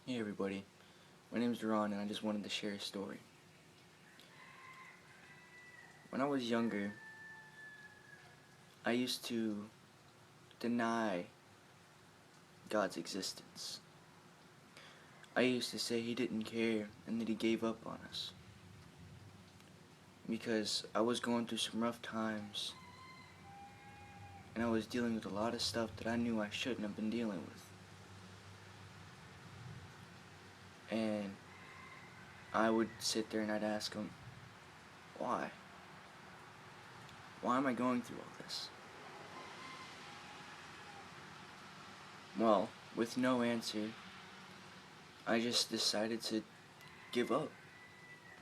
Hey everybody, my name is Ron and I just wanted to share a story. When I was younger, I used to deny God's existence. I used to say He didn't care and that He gave up on us. Because I was going through some rough times and I was dealing with a lot of stuff that I knew I shouldn't have been dealing with. And I would sit there and I'd ask Him, why? Why am I going through all this? Well, with no answer, I just decided to give up.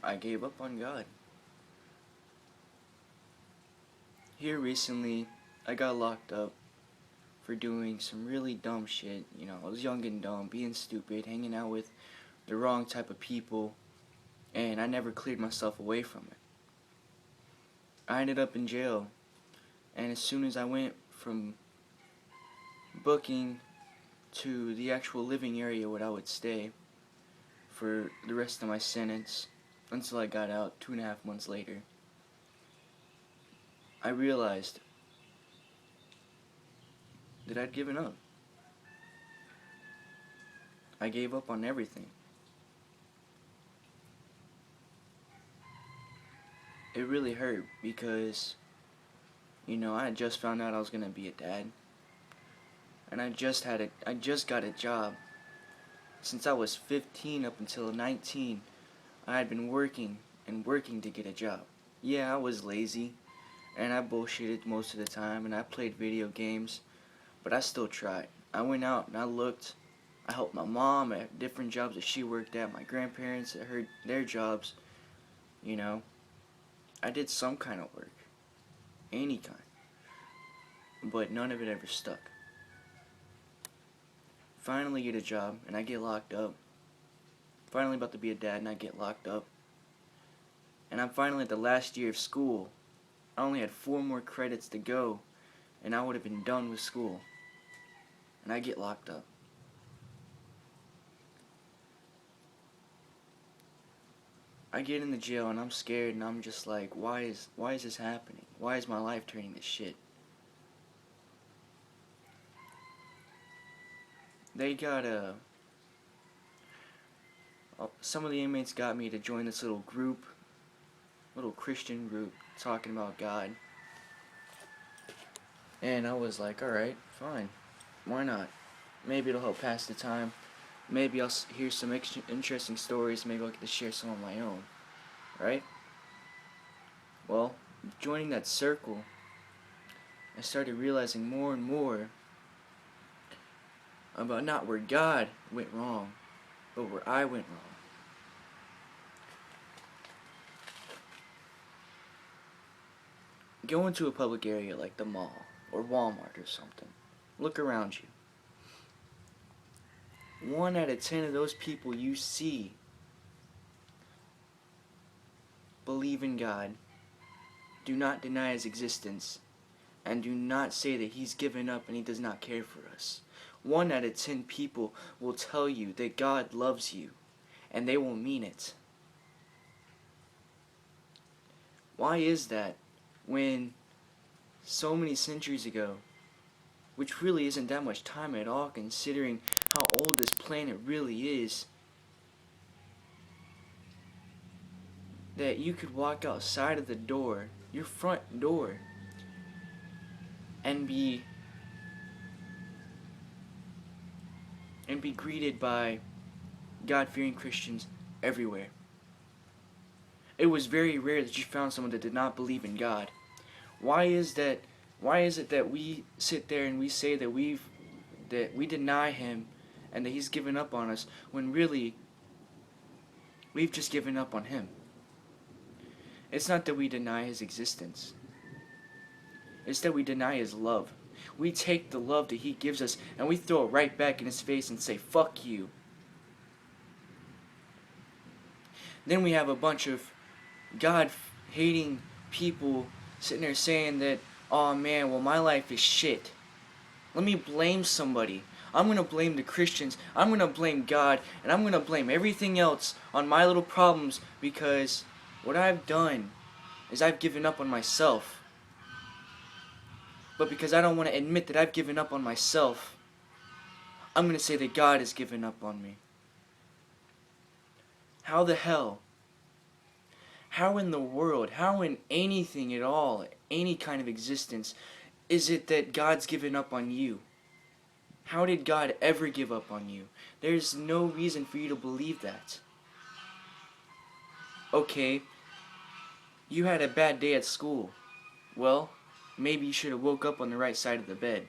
I gave up on God. Here recently, I got locked up for doing some really dumb shit. I was young and dumb, being stupid, hanging out with the wrong type of people, and I never cleared myself away from it. I ended up in jail, and as soon as I went from booking to the actual living area where I would stay for the rest of my sentence until I got out 2.5 months later, I realized that I'd given up. I gave up on everything. It really hurt because, I had just found out I was gonna be a dad, and I just got a job. Since I was 15 up until 19, I had been working and working to get a job. Yeah, I was lazy, and I bullshitted most of the time, and I played video games, but I still tried. I went out and I looked. I helped my mom at different jobs that she worked at, my grandparents at their jobs. I did some kind of work, any kind, but none of it ever stuck. Finally get a job and I get locked up. Finally about to be a dad and I get locked up. And I'm finally at the last year of school. I only had 4 more credits to go and I would have been done with school. And I get locked up. I get in the jail and I'm scared and I'm just like, why is this happening? Why is my life turning to shit? They got some of the inmates got me to join this little group, little Christian group, talking about God. And I was like, alright, fine, why not? Maybe it'll help pass the time. Maybe I'll hear some interesting stories. Maybe I'll get to share some of my own, right? Well, joining that circle, I started realizing more and more about not where God went wrong, but where I went wrong. Go into a public area like the mall or Walmart or something. Look around you. 1 out of 10 of those people you see believe in God, do not deny His existence, and do not say that He's given up and He does not care for us. 1 out of 10 people will tell you that God loves you, and they will mean it. Why is that when so many centuries ago, which really isn't that much time at all considering how old this planet really is, that you could walk outside of the door, your front door, and be greeted by God-fearing Christians everywhere. It was very rare that you found someone that did not believe in God. Why is it that we sit there and we say that we deny Him and that He's given up on us when really we've just given up on Him? It's not that we deny His existence. It's that we deny His love. We take the love that He gives us and we throw it right back in His face and say, fuck you. Then we have a bunch of God-hating people sitting there saying that, oh man, well my life is shit. Let me blame somebody. I'm going to blame the Christians. I'm going to blame God. And I'm going to blame everything else on my little problems because what I've done is I've given up on myself. But because I don't want to admit that I've given up on myself, I'm going to say that God has given up on me. How the hell? How in the world, how in anything at all, any kind of existence, is it that God's given up on you? How did God ever give up on you? There's no reason for you to believe that. Okay, you had a bad day at school. Well, maybe you should have woke up on the right side of the bed.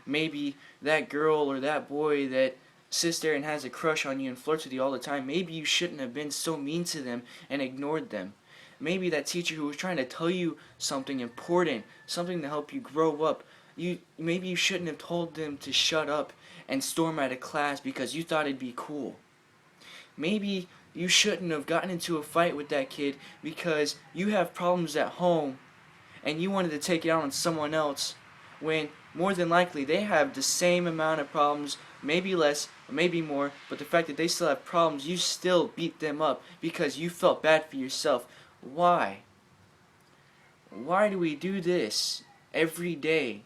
Maybe that girl or that boy that sits there and has a crush on you and flirts with you all the time, maybe you shouldn't have been so mean to them and ignored them. Maybe that teacher who was trying to tell you something important, something to help you grow up, maybe you shouldn't have told them to shut up and storm out of class because you thought it'd be cool. Maybe you shouldn't have gotten into a fight with that kid because you have problems at home and you wanted to take it out on someone else when more than likely they have the same amount of problems, maybe less, maybe more, but the fact that they still have problems, you still beat them up because you felt bad for yourself. Why? Why do we do this every day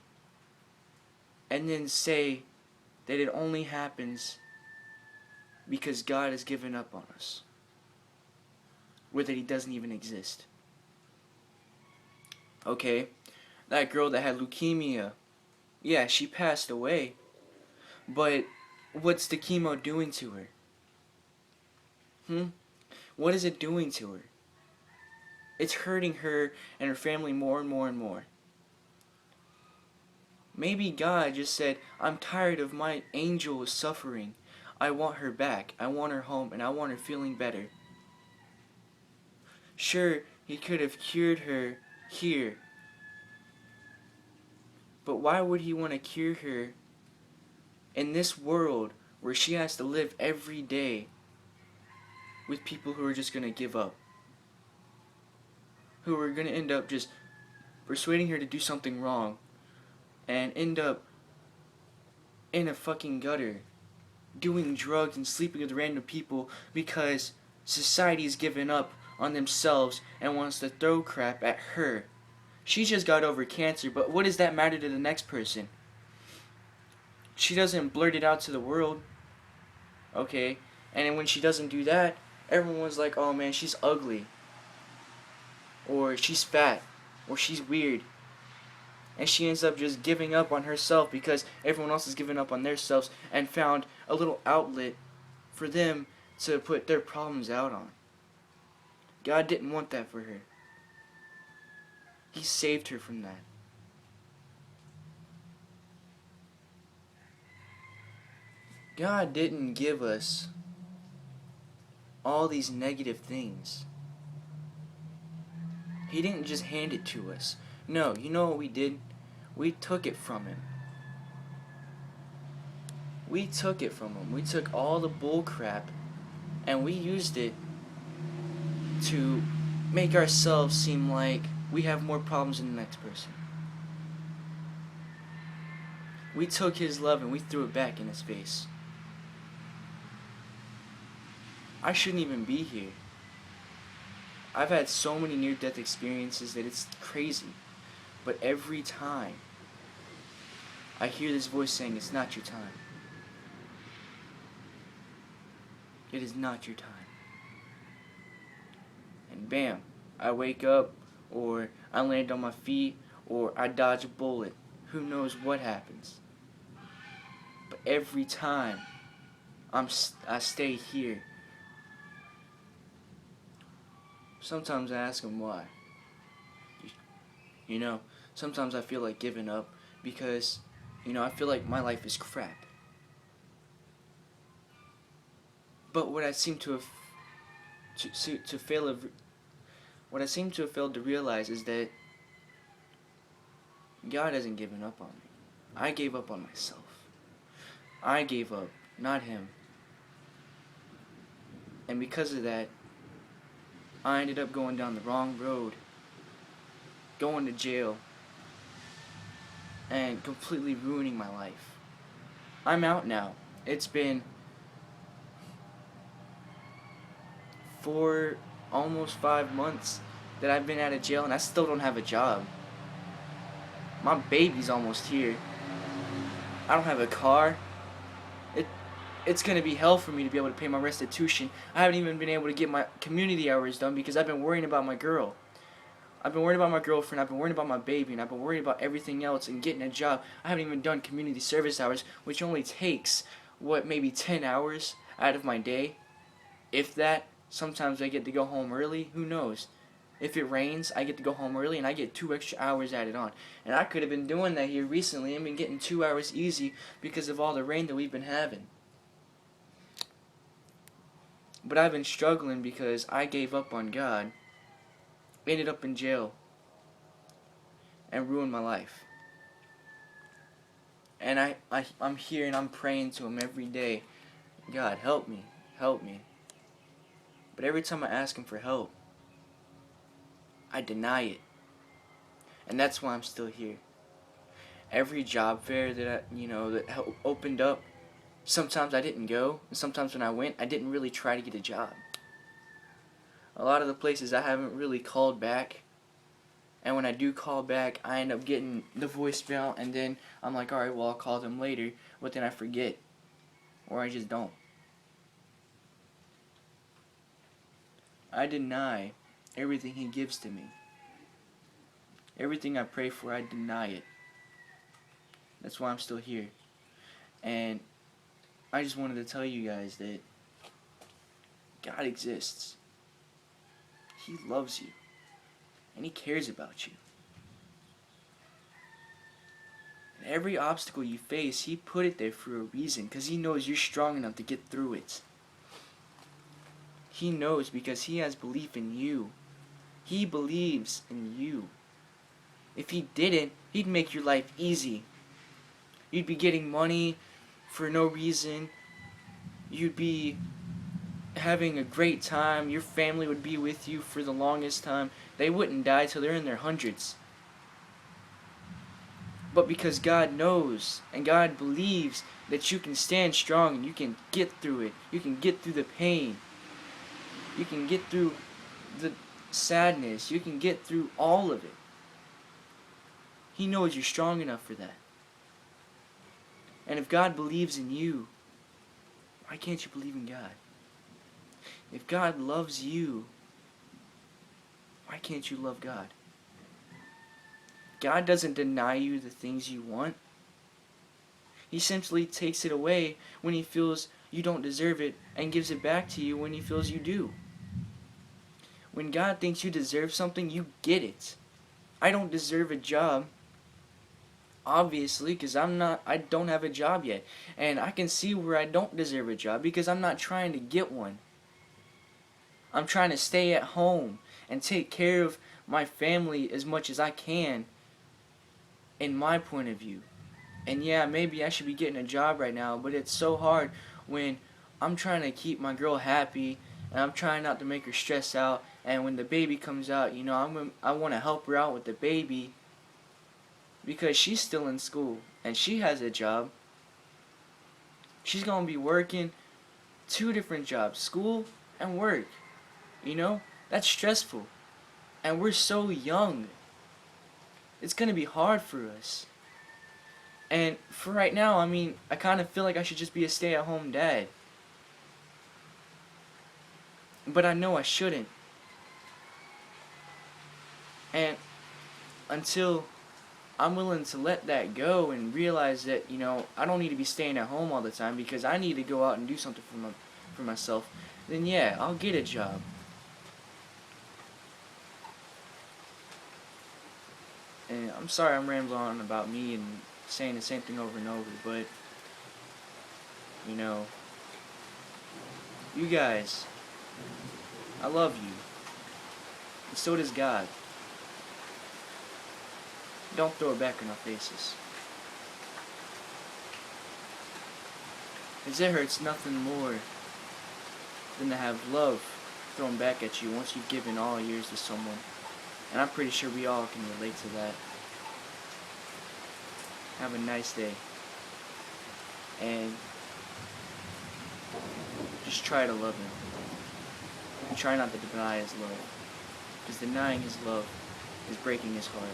and then say that it only happens because God has given up on us, or that He doesn't even exist? Okay, that girl that had leukemia, yeah, she passed away, but what's the chemo doing to her? What is it doing to her? It's hurting her and her family more and more and more. Maybe God just said, I'm tired of my angel suffering. I want her back. I want her home, and I want her feeling better. Sure, He could have cured her here. But why would He want to cure her in this world where she has to live every day with people who are just going to give up? Who are going to end up just persuading her to do something wrong and end up in a fucking gutter doing drugs and sleeping with random people because society's given up on themselves and wants to throw crap at her. She just got over cancer, but what does that matter to the next person? She doesn't blurt it out to the world, okay? And then when she doesn't do that, everyone's like, oh man, she's ugly, or she's fat, or she's weird. And she ends up just giving up on herself because everyone else is giving up on themselves and found a little outlet for them to put their problems out on. God didn't want that for her. He saved her from that. God didn't give us all these negative things. He didn't just hand it to us. No, you know what we did? We took it from Him. We took it from Him. We took all the bull crap and we used it to make ourselves seem like we have more problems than the next person. We took His love and we threw it back in His face. I shouldn't even be here. I've had so many near-death experiences that it's crazy. But every time I hear this voice saying, it's not your time. It is not your time. And bam, I wake up, or I land on my feet, or I dodge a bullet. Who knows what happens? But every time I stay here. Sometimes I ask Him why. You know, sometimes I feel like giving up because, I feel like my life is crap. But what I seem to have failed to realize is that God hasn't given up on me. I gave up on myself. I gave up, not Him. And because of that, I ended up going down the wrong road, going to jail, and completely ruining my life. I'm out now. It's been 4, almost 5 months that I've been out of jail, and I still don't have a job. My baby's almost here. I don't have a car. It it's gonna be hell for me to be able to pay my restitution. I haven't even been able to get my community hours done because I've been worrying about my girl. I've been worried about my girlfriend, I've been worried about my baby, and I've been worried about everything else and getting a job. I haven't even done community service hours, which only takes, maybe 10 hours out of my day? If that. Sometimes I get to go home early, who knows? If it rains, I get to go home early and I get 2 extra hours added on. And I could have been doing that here recently and been getting 2 hours easy because of all the rain that we've been having. But I've been struggling because I gave up on God, ended up in jail, and ruined my life. And I'm here and I'm praying to Him every day. God, help me, help me. But every time I ask Him for help, I deny it. And that's why I'm still here. Every job fair that that opened up, sometimes I didn't go, and sometimes when I went, I didn't really try to get a job. A lot of the places I haven't really called back, and when I do call back, I end up getting the voicemail, and then I'm like, alright, well, I'll call them later, but then I forget, or I just don't. I deny everything He gives to me. Everything I pray for, I deny it. That's why I'm still here. And I just wanted to tell you guys that God exists. He loves you. And He cares about you. And every obstacle you face, He put it there for a reason, because He knows you're strong enough to get through it. He knows because He has belief in you. He believes in you. If He didn't, He'd make your life easy. You'd be getting money for no reason. You'd be having a great time. Your family would be with you for the longest time. They wouldn't die till they're in their hundreds. But because God knows and God believes that you can stand strong and you can get through it. You can get through the pain. You can get through the sadness. You can get through all of it. He knows you're strong enough for that. And if God believes in you, why can't you believe in God? If God loves you, why can't you love God? God doesn't deny you the things you want. He simply takes it away when He feels you don't deserve it and gives it back to you when He feels you do. When God thinks you deserve something, you get it. I don't deserve a job, obviously, because I don't have a job yet. And I can see where I don't deserve a job because I'm not trying to get one. I'm trying to stay at home and take care of my family as much as I can, in my point of view. And yeah, maybe I should be getting a job right now, but it's so hard when I'm trying to keep my girl happy and I'm trying not to make her stress out. And when the baby comes out, I want to help her out with the baby because she's still in school and she has a job. She's going to be working 2 different jobs, school and work. That's stressful. And we're so young. It's going to be hard for us. And for right now, I kind of feel like I should just be a stay-at-home dad. But I know I shouldn't. And until I'm willing to let that go and realize that, I don't need to be staying at home all the time because I need to go out and do something for myself, then yeah, I'll get a job. And I'm sorry I'm rambling on about me and saying the same thing over and over, but, you guys, I love you. And so does God. Don't throw it back in our faces. Because it hurts nothing more than to have love thrown back at you once you've given all yours to someone. And I'm pretty sure we all can relate to that. Have a nice day. and just try to love him. And try not to deny his love, because denying his love is breaking his heart.